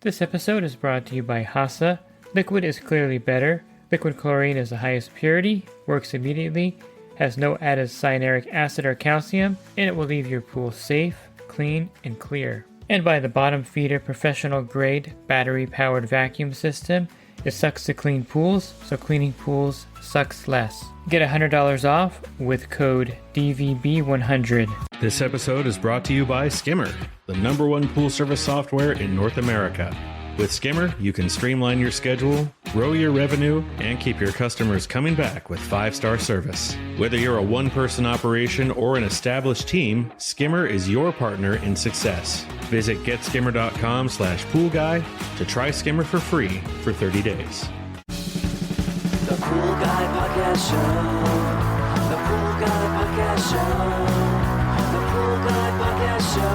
This episode is brought to you by HASA. Liquid is clearly better. Liquid chlorine is the highest purity, works immediately, has no added cyanuric acid or calcium, and it will leave your pool safe, clean, and clear. And by the Bottom Feeder professional grade battery powered vacuum system. It sucks to clean pools, so cleaning pools sucks less. Get $100 off with code DVB100. This episode is brought to you by Skimmer, the #1 pool service software in North America. With Skimmer, you can streamline your schedule, grow your revenue, and keep your customers coming back with 5-star service. Whether you're a one-person operation or an established team, Skimmer is your partner in success. Visit getskimmer.com/poolguy to try Skimmer for free for 30 days. The Pool Guy Podcast Show. The Pool Guy Podcast Show. The Pool Guy Podcast Show.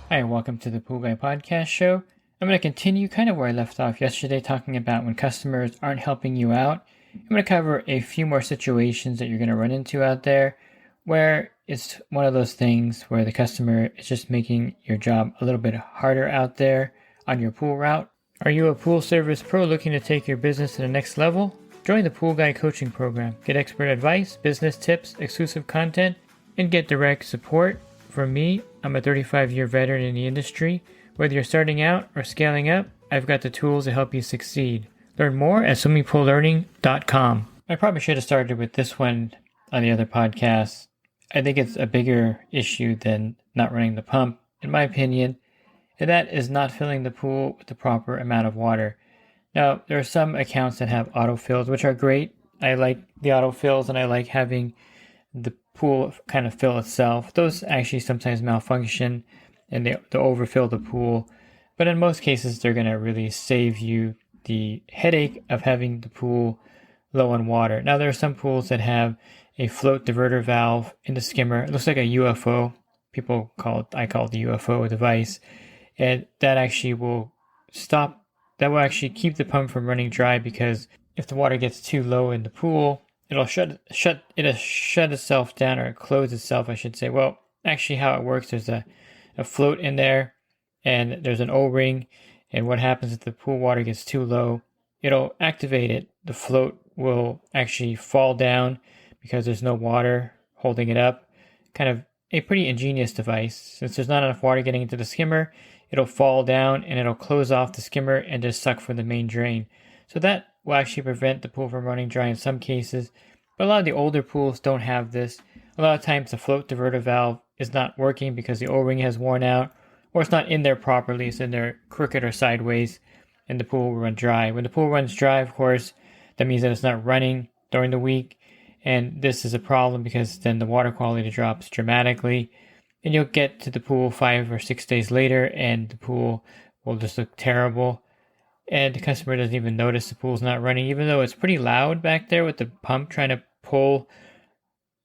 Hi, and welcome to the Pool Guy Podcast Show. I'm going to continue kind of where I left off yesterday, talking about when customers aren't helping you out. I'm going to cover a few more situations that you're going to run into out there where it's one of those things where the customer is just making your job a little bit harder out there on your pool route. Are you a pool service pro looking to take your business to the next level? Join the Pool Guy Coaching Program. Get expert advice, business tips, exclusive content, and get direct support. For me, I'm a 35-year veteran in the industry. Whether you're starting out or scaling up, I've got the tools to help you succeed. Learn more at swimmingpoollearning.com. I probably should have started with this one on the other podcast. I think it's a bigger issue than not running the pump, in my opinion, and that is not filling the pool with the proper amount of water. Now, there are some accounts that have autofills, which are great. I like the autofills, and I like having the pool kind of fill itself. Those actually sometimes malfunction and they overfill the pool, but in most cases they're going to really save you the headache of having the pool low on water. Now there are some pools that have a float diverter valve in the skimmer. It looks like a UFO. I call it the UFO device, and that actually will actually keep the pump from running dry, because if the water gets too low in the pool, it'll shut itself down, or close itself, I should say. Well, actually how it works, there's a float in there and there's an O-ring, and what happens if the pool water gets too low, it'll activate it. The float will actually fall down because there's no water holding it up. Kind of a pretty ingenious device. Since there's not enough water getting into the skimmer, it'll fall down and it'll close off the skimmer and just suck from the main drain. So that will actually prevent the pool from running dry in some cases, but a lot of the older pools don't have this. A lot of times the float diverter valve is not working because the O-ring has worn out, or it's not in there properly, it's in there crooked or sideways, and the pool will run dry. When the pool runs dry, of course, that means that it's not running during the week, and this is a problem because then the water quality drops dramatically, and you'll get to the pool 5 or 6 days later and the pool will just look terrible. And the customer doesn't even notice the pool's not running, even though it's pretty loud back there with the pump trying to pull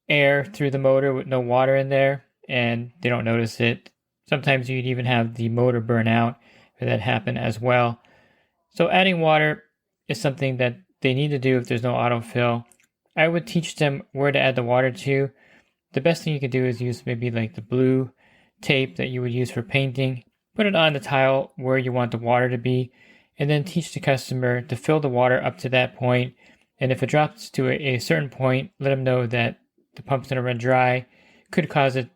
air through the motor with no water in there, and they don't notice it. Sometimes you'd even have the motor burn out if that happen as well. So adding water is something that they need to do if there's no autofill. I would teach them where to add the water to. The best thing you could do is use maybe like the blue tape that you would use for painting. Put it on the tile where you want the water to be, and then teach the customer to fill the water up to that point. And if it drops to a certain point, let them know that the pump's going to run dry. Could cause the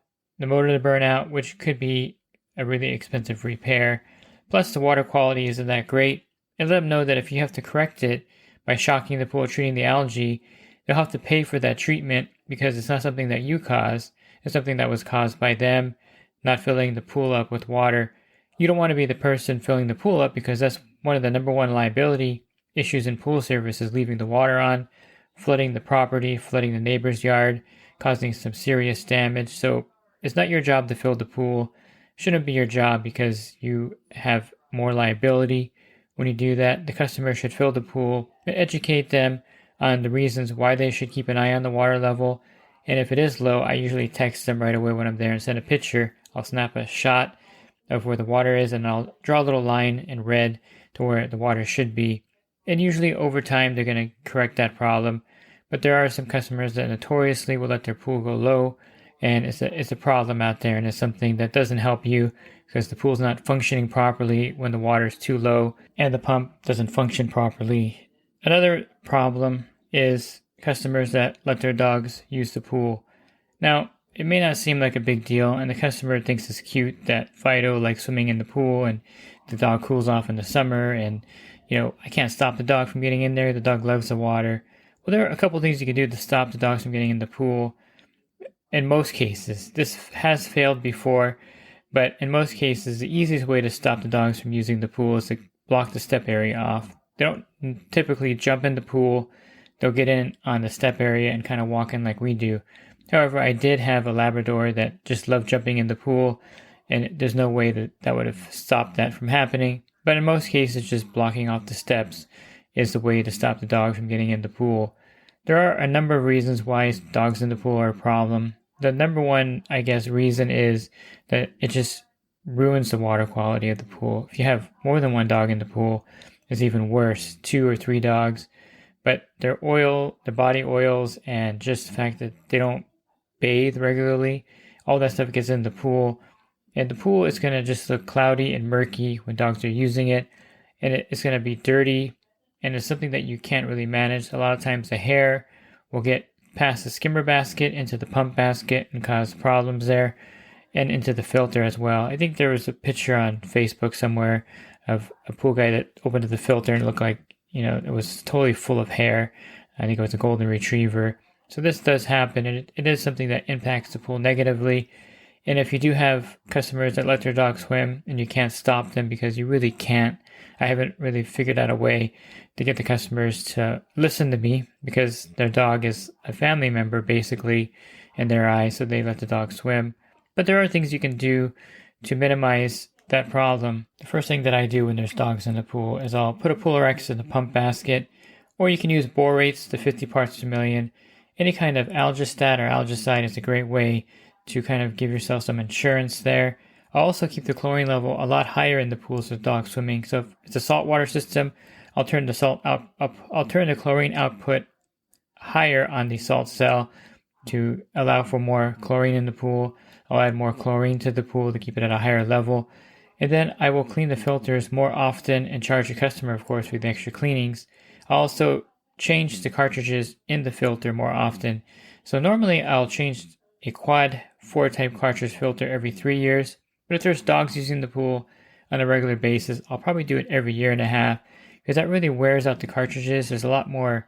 motor to burn out, which could be a really expensive repair. Plus the water quality isn't that great. And let them know that if you have to correct it by shocking the pool or treating the algae, they'll have to pay for that treatment, because it's not something that you caused. It's something that was caused by them not filling the pool up with water. You don't want to be the person filling the pool up, because that's one of the #1 liability issues in pool service, is leaving the water on, flooding the property, flooding the neighbor's yard, causing some serious damage. So it's not your job to fill the pool. Shouldn't be your job, because you have more liability when you do that. The customer should fill the pool and educate them on the reasons why they should keep an eye on the water level. And if it is low, I usually text them right away when I'm there and send a picture. I'll snap a shot of where the water is, and I'll draw a little line in red to where the water should be. And usually over time, they're going to correct that problem. But there are some customers that notoriously will let their pool go low and it's a problem out there, and it's something that doesn't help you because the pool's not functioning properly when the water's too low and the pump doesn't function properly. Another problem is customers that let their dogs use the pool. Now, it may not seem like a big deal, and the customer thinks it's cute that Fido likes swimming in the pool and the dog cools off in the summer, and I can't stop the dog from getting in there. The dog loves the water. Well, there are a couple things you can do to stop the dogs from getting in the pool. In most cases, this has failed before, but in most cases, the easiest way to stop the dogs from using the pool is to block the step area off. They don't typically jump in the pool. They'll get in on the step area and kind of walk in like we do. However, I did have a Labrador that just loved jumping in the pool, and there's no way that would have stopped that from happening. But in most cases, just blocking off the steps is the way to stop the dog from getting in the pool. There are a number of reasons why dogs in the pool are a problem. The number one, I guess, reason is that it just ruins the water quality of the pool. If you have more than one dog in the pool, it's even worse, 2 or 3 dogs. But their body oils, and just the fact that they don't bathe regularly, all that stuff gets in the pool. And the pool is going to just look cloudy and murky when dogs are using it. And it's going to be dirty, and it's something that you can't really manage. A lot of times the hair will get past the skimmer basket into the pump basket and cause problems there, and into the filter as well. I think there was a picture on Facebook somewhere of a pool guy that opened up the filter and it looked like, it was totally full of hair. I think it was a golden retriever. So this does happen, and it is something that impacts the pool negatively. And if you do have customers that let their dog swim and you can't stop them, because you really can't, I haven't really figured out a way to get the customers to listen to me, because their dog is a family member basically in their eyes, so they let the dog swim. But there are things you can do to minimize that problem. The first thing that I do when there's dogs in the pool is I'll put a Polar X in the pump basket, or you can use borates to 50 parts per million. Any kind of algistat or algicide is a great way to kind of give yourself some insurance there. I'll also keep the chlorine level a lot higher in the pools with dogs swimming. So if it's a saltwater system, I'll turn the chlorine output higher on the salt cell to allow for more chlorine in the pool. I'll add more chlorine to the pool to keep it at a higher level. And then I will clean the filters more often and charge the customer, of course, for the extra cleanings. I'll also change the cartridges in the filter more often. So normally I'll change a quad 4 type cartridge filter every 3 years. But if there's dogs using the pool on a regular basis, I'll probably do it every 1.5 years, because that really wears out the cartridges. There's a lot more,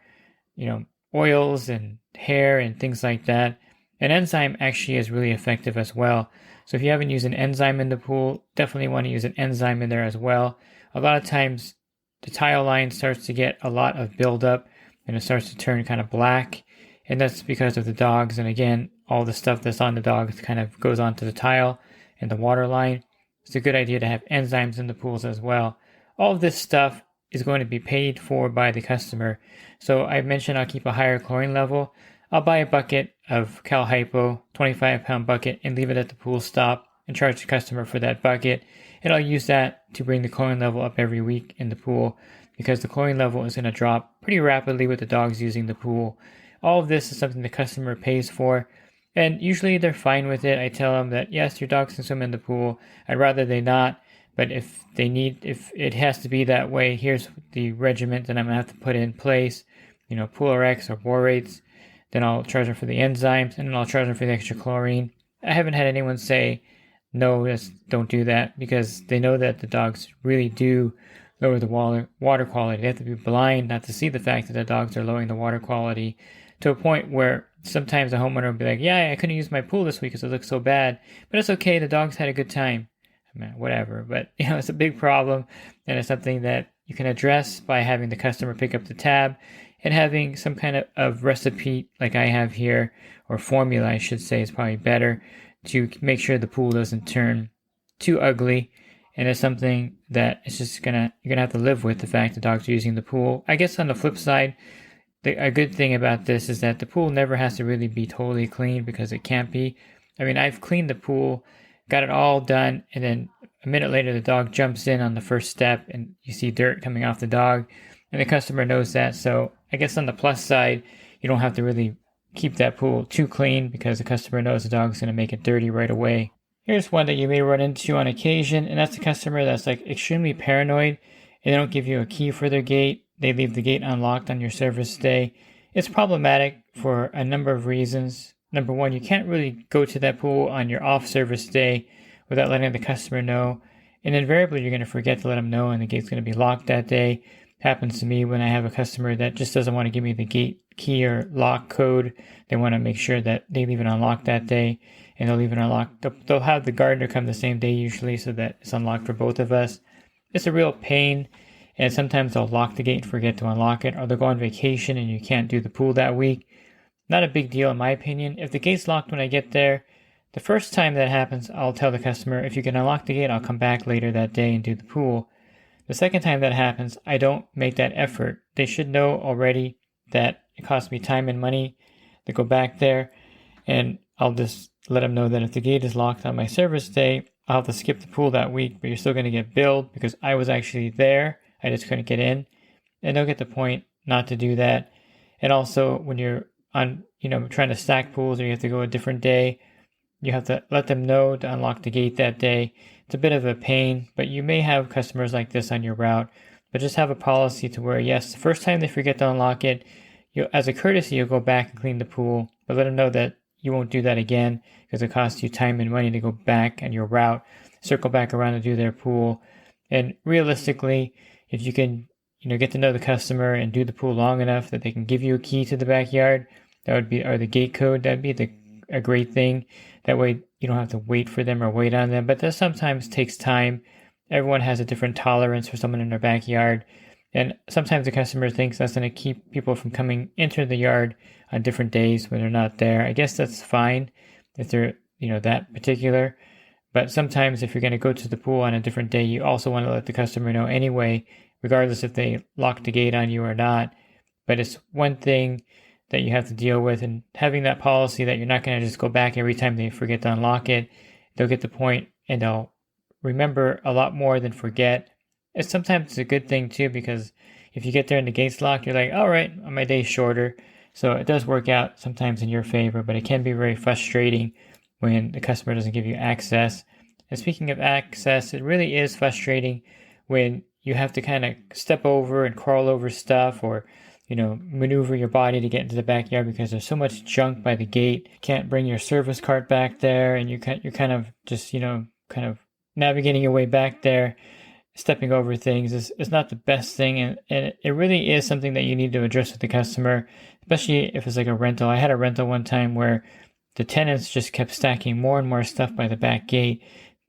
oils and hair and things like that. An enzyme actually is really effective as well. So if you haven't used an enzyme in the pool, definitely want to use an enzyme in there as well. A lot of times the tile line starts to get a lot of buildup and it starts to turn kind of black. And that's because of the dogs. And again, all the stuff that's on the dogs kind of goes onto the tile and the water line. It's a good idea to have enzymes in the pools as well. All of this stuff is going to be paid for by the customer. So I mentioned I'll keep a higher chlorine level. I'll buy a bucket of Cal Hypo, 25-pound bucket, and leave it at the pool stop and charge the customer for that bucket. And I'll use that to bring the chlorine level up every week in the pool, because the chlorine level is going to drop pretty rapidly with the dogs using the pool. All of this is something the customer pays for, and usually they're fine with it. I tell them that, yes, your dogs can swim in the pool. I'd rather they not, but if it has to be that way, here's the regimen that I'm going to have to put in place, Polar X or borates. Then I'll charge them for the enzymes, and then I'll charge them for the extra chlorine. I haven't had anyone say, no, don't do that, because they know that the dogs really do lower the water quality. They have to be blind not to see the fact that the dogs are lowering the water quality to a point where sometimes the homeowner will be like, yeah, I couldn't use my pool this week because it looks so bad, but it's okay, the dogs had a good time. I mean, whatever, but it's a big problem, and it's something that you can address by having the customer pick up the tab and having some kind of recipe like I have here, or formula I should say is probably better, to make sure the pool doesn't turn too ugly. And it's something that it's just you're gonna have to live with, the fact that dogs are using the pool. I guess on the flip side, a good thing about this is that the pool never has to really be totally clean, because it can't be. I mean, I've cleaned the pool, got it all done, and then a minute later the dog jumps in on the first step and you see dirt coming off the dog, and the customer knows that. So I guess on the plus side, you don't have to really keep that pool too clean because the customer knows the dog's going to make it dirty right away. Here's one that you may run into on occasion, and that's a customer that's like extremely paranoid and they don't give you a key for their gate. They leave the gate unlocked on your service day. It's problematic for a number of reasons. Number one, you can't really go to that pool on your off service day without letting the customer know. And invariably, you're going to forget to let them know and the gate's going to be locked that day. Happens to me when I have a customer that just doesn't want to give me the gate key or lock code. They want to make sure that they leave it unlocked that day, and they'll leave it unlocked. They'll have the gardener come the same day usually so that it's unlocked for both of us. It's a real pain, and sometimes they'll lock the gate and forget to unlock it, or they'll go on vacation and you can't do the pool that week. Not a big deal in my opinion. If the gate's locked when I get there, the first time that happens, I'll tell the customer, if you can unlock the gate, I'll come back later that day and do the pool. The second time that happens, I don't make that effort. They should know already that it costs me time and money to go back there, and I'll just let them know that if the gate is locked on my service day, I'll have to skip the pool that week, but you're still going to get billed because I was actually there. I just couldn't get in, and they'll get the point not to do that. And also, when you're on, trying to stack pools or you have to go a different day, you have to let them know to unlock the gate that day. It's a bit of a pain, but you may have customers like this on your route. But just have a policy to where, yes, the first time they forget to unlock it, as a courtesy, you'll go back and clean the pool. But let them know that you won't do that again because it costs you time and money to go back on your route, circle back around and do their pool. And realistically, if you can, get to know the customer and do the pool long enough that they can give you a key to the backyard, that would be, or the gate code, that'd be a great thing. That way you don't have to wait for them or wait on them. But that sometimes takes time. Everyone has a different tolerance for someone in their backyard. And sometimes the customer thinks that's going to keep people from coming into the yard on different days when they're not there. I guess that's fine if they're, that particular. But sometimes if you're going to go to the pool on a different day, you also want to let the customer know anyway, regardless if they lock the gate on you or not. But it's one thing that you have to deal with, and having that policy that you're not going to just go back every time they forget to unlock it. They'll get the point and they'll remember a lot more than forget. It's sometimes a good thing too, because if you get there and the gate's locked, you're like, all right, my day's shorter. So it does work out sometimes in your favor, but it can be very frustrating when the customer doesn't give you access. And speaking of access, it really is frustrating when you have to kind of step over and crawl over stuff, or maneuver your body to get into the backyard because there's so much junk by the gate. You can't bring your service cart back there, and you're kind of just, kind of navigating your way back there. Stepping over things is not the best thing, and it really is something that you need to address with the customer, especially if it's like a rental. I had a rental one time where the tenants just kept stacking more and more stuff by the back gate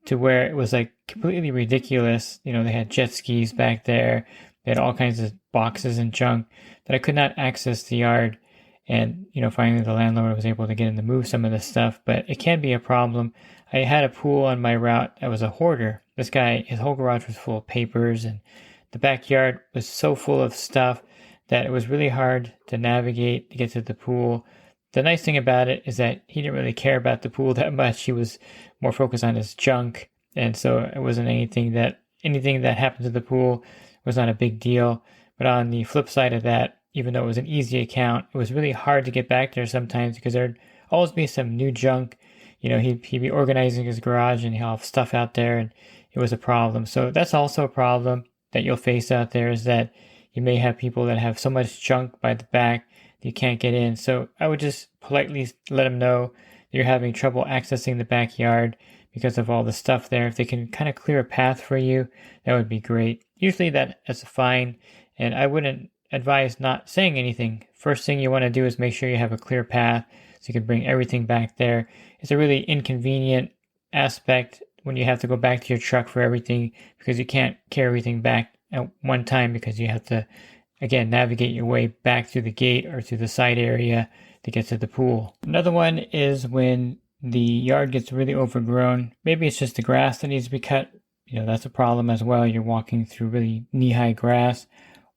to where it was like completely ridiculous. They had jet skis back there. They had all kinds of boxes and junk that I could not access the yard. And, finally the landlord was able to get in to move some of the stuff, but it can be a problem. I had a pool on my route that was a hoarder. This guy, his whole garage was full of papers, and the backyard was so full of stuff that it was really hard to navigate to get to the pool. The nice thing about it is that he didn't really care about the pool that much. He was more focused on his junk. And so it wasn't anything that happened to the pool was not a big deal. But on the flip side of that, even though it was an easy account, it was really hard to get back there sometimes because there'd always be some new junk. He'd be organizing his garage and he'll have stuff out there, and it was a problem. So that's also a problem that you'll face out there, is that you may have people that have so much junk by the back that you can't get in. So I would just politely let them know that you're having trouble accessing the backyard because of all the stuff there. If they can kind of clear a path for you, that would be great. Usually that's fine, and I wouldn't advise not saying anything. First thing you want to do is make sure you have a clear path so you can bring everything back there. It's a really inconvenient aspect when you have to go back to your truck for everything because you can't carry everything back at one time because you have to, again, navigate your way back through the gate or through the side area to get to the pool. Another one is when the yard gets really overgrown. Maybe it's just the grass that needs to be cut. That's a problem as well. You're walking through really knee-high grass,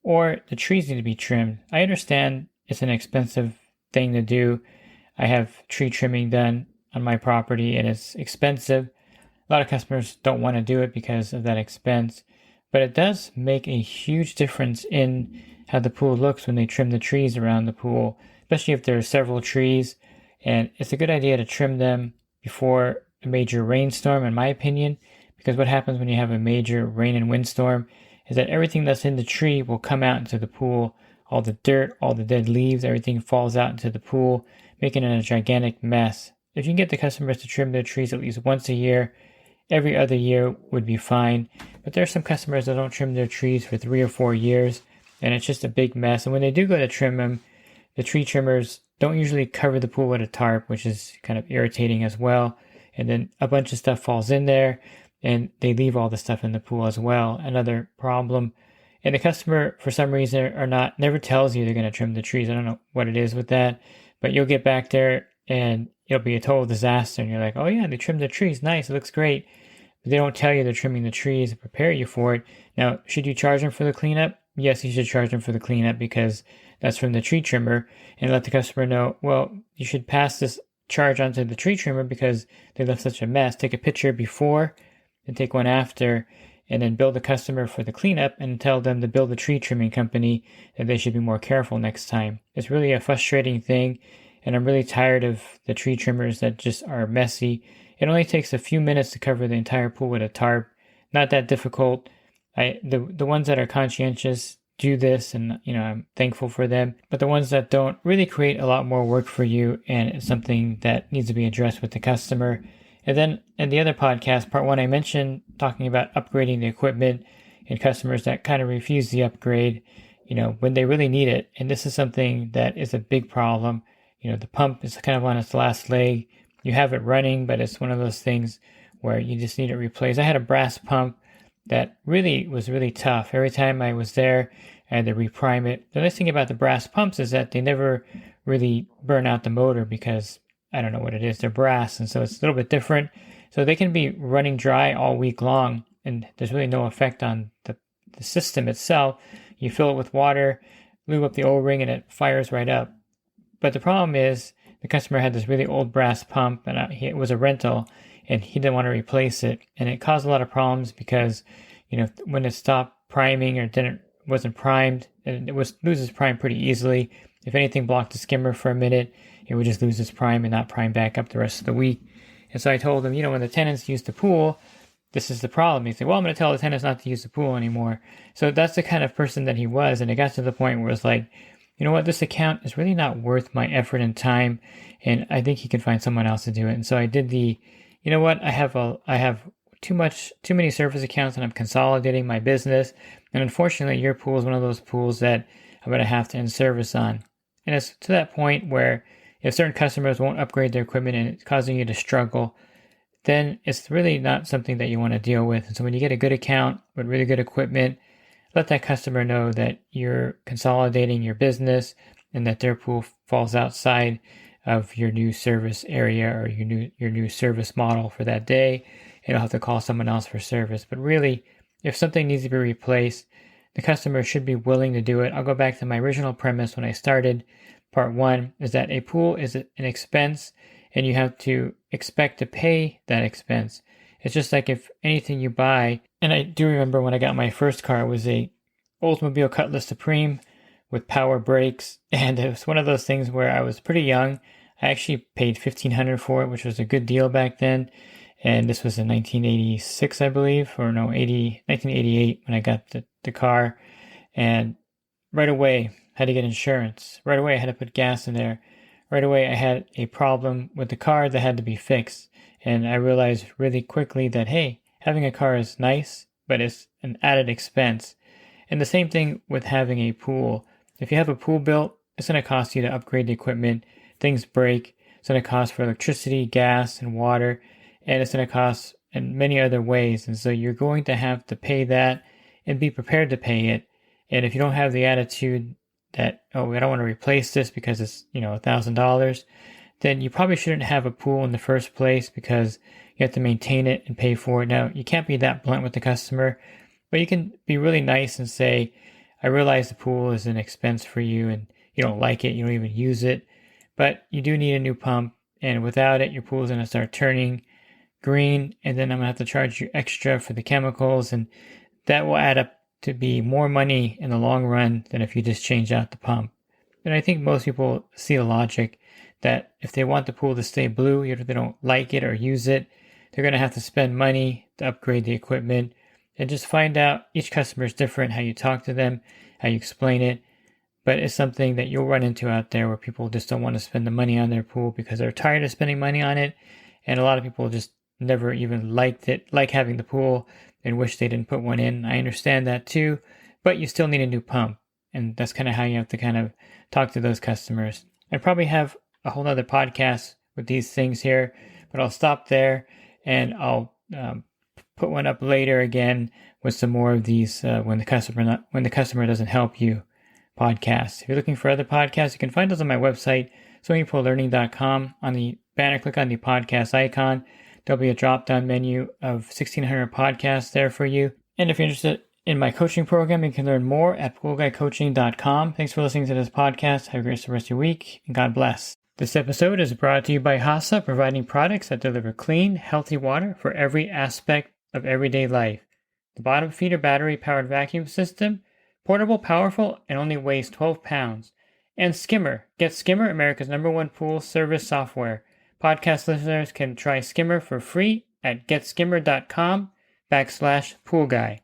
or the trees need to be trimmed. I understand it's an expensive thing to do. I have tree trimming done on my property, and it's expensive. A lot of customers don't want to do it because of that expense, but it does make a huge difference in how the pool looks when they trim the trees around the pool, especially if there are several trees. And it's a good idea to trim them before a major rainstorm, in my opinion, because what happens when you have a major rain and windstorm is that everything that's in the tree will come out into the pool. All the dirt, all the dead leaves, everything falls out into the pool, making it a gigantic mess. If you can get the customers to trim their trees at least once a year, every other year would be fine. But there are some customers that don't trim their trees for 3 or 4 years, and it's just a big mess. And when they do go to trim them, the tree trimmers don't usually cover the pool with a tarp, which is kind of irritating as well. And then a bunch of stuff falls in there, and they leave all the stuff in the pool as well. Another problem. And the customer, for some reason, never tells you they're going to trim the trees. I don't know what it is with that, but you'll get back there and it'll be a total disaster. And you're like, oh yeah, they trimmed the trees. Nice. It looks great. But they don't tell you they're trimming the trees and prepare you for it. Now, should you charge them for the cleanup? Yes, you should charge them for the cleanup because that's from the tree trimmer, and let the customer know, well, you should pass this charge on to the tree trimmer because they left such a mess. Take a picture before and take one after, and then bill the customer for the cleanup and tell them to bill the tree trimming company that they should be more careful next time. It's really a frustrating thing, and I'm really tired of the tree trimmers that just are messy. It only takes a few minutes to cover the entire pool with a tarp. Not that difficult. The ones that are conscientious do this, and I'm thankful for them. But the ones that don't really create a lot more work for you, and it's something that needs to be addressed with the customer. And then in the other podcast, part 1, I mentioned talking about upgrading the equipment and customers that kind of refuse the upgrade, when they really need it. And this is something that is a big problem. The pump is kind of on its last leg. You have it running, but it's one of those things where you just need it replaced. I had a brass pump that really was really tough. Every time I was there, I had to reprime it. The nice thing about the brass pumps is that they never really burn out the motor because I don't know what it is. They're brass, and so it's a little bit different. So they can be running dry all week long, and there's really no effect on the system itself. You fill it with water, lube up the O-ring, and it fires right up. But the problem is the customer had this really old brass pump, and it was a rental, and he didn't want to replace it. And it caused a lot of problems because, when it stopped priming or wasn't primed, and it loses prime pretty easily. If anything blocked the skimmer for a minute, it would just lose its prime and not prime back up the rest of the week. And so I told him, when the tenants use the pool, this is the problem. He said, well, I'm going to tell the tenants not to use the pool anymore. So that's the kind of person that he was. And it got to the point where it's like, you know what, this account is really not worth my effort and time. And I think he can find someone else to do it. And so I did I have too many service accounts, and I'm consolidating my business. And unfortunately, your pool is one of those pools that I'm going to have to end service on. And it's to that point where if certain customers won't upgrade their equipment and it's causing you to struggle, then it's really not something that you want to deal with. And so when you get a good account with really good equipment, let that customer know that you're consolidating your business and that their pool falls outside of your new service area or your new service model for that day, and you'll have to call someone else for service. But really, if something needs to be replaced, the customer should be willing to do it. I'll go back to my original premise when I started. Part 1 is that a pool is an expense, and you have to expect to pay that expense. It's just like if anything you buy, and I do remember when I got my first car, it was a Oldsmobile Cutlass Supreme with power brakes, and it was one of those things where I was pretty young. I actually paid $1,500 for it, which was a good deal back then, and this was in 1986, I believe, 1988 when I got the car, and right away had to get insurance. Right away I had to put gas in there. Right away I had a problem with the car that had to be fixed, and I realized really quickly that, hey, having a car is nice, but it's an added expense. And the same thing with having a pool. If you have a pool built, it's going to cost you to upgrade the equipment. Things break. It's going to cost for electricity, gas, and water, and it's going to cost in many other ways. And so you're going to have to pay that and be prepared to pay it. And if you don't have the attitude that, oh, I don't want to replace this because it's, $1,000, then you probably shouldn't have a pool in the first place because you have to maintain it and pay for it. Now, you can't be that blunt with the customer, but you can be really nice and say, I realize the pool is an expense for you and you don't like it, you don't even use it, but you do need a new pump, and without it, your pool is going to start turning green, and then I'm going to have to charge you extra for the chemicals, and that will add up to be more money in the long run than if you just change out the pump. And I think most people see the logic that if they want the pool to stay blue, even if they don't like it or use it, they're going to have to spend money to upgrade the equipment. And just find out, each customer is different, how you talk to them, how you explain it. But it's something that you'll run into out there where people just don't want to spend the money on their pool because they're tired of spending money on it. And a lot of people just never even liked it, like having the pool, and wish they didn't put one in. I understand that too, but you still need a new pump. And that's kind of how you have to kind of talk to those customers. I probably have a whole other podcast with these things here, but I'll stop there and I'll put one up later again with some more of these when the customer doesn't help you podcasts. If you're looking for other podcasts, you can find those on my website, swimmingpoollearning.com. On the banner, click on the podcast icon. There'll be a drop-down menu of 1,600 podcasts there for you. And if you're interested in my coaching program, you can learn more at poolguycoaching.com. Thanks for listening to this podcast. Have a great rest of your week, and God bless. This episode is brought to you by HASA, providing products that deliver clean, healthy water for every aspect of everyday life. The bottom feeder battery-powered vacuum system, portable, powerful, and only weighs 12 pounds. And Skimmer. Get Skimmer, America's #1 pool service software. Podcast listeners can try Skimmer for free at getskimmer.com/poolguy.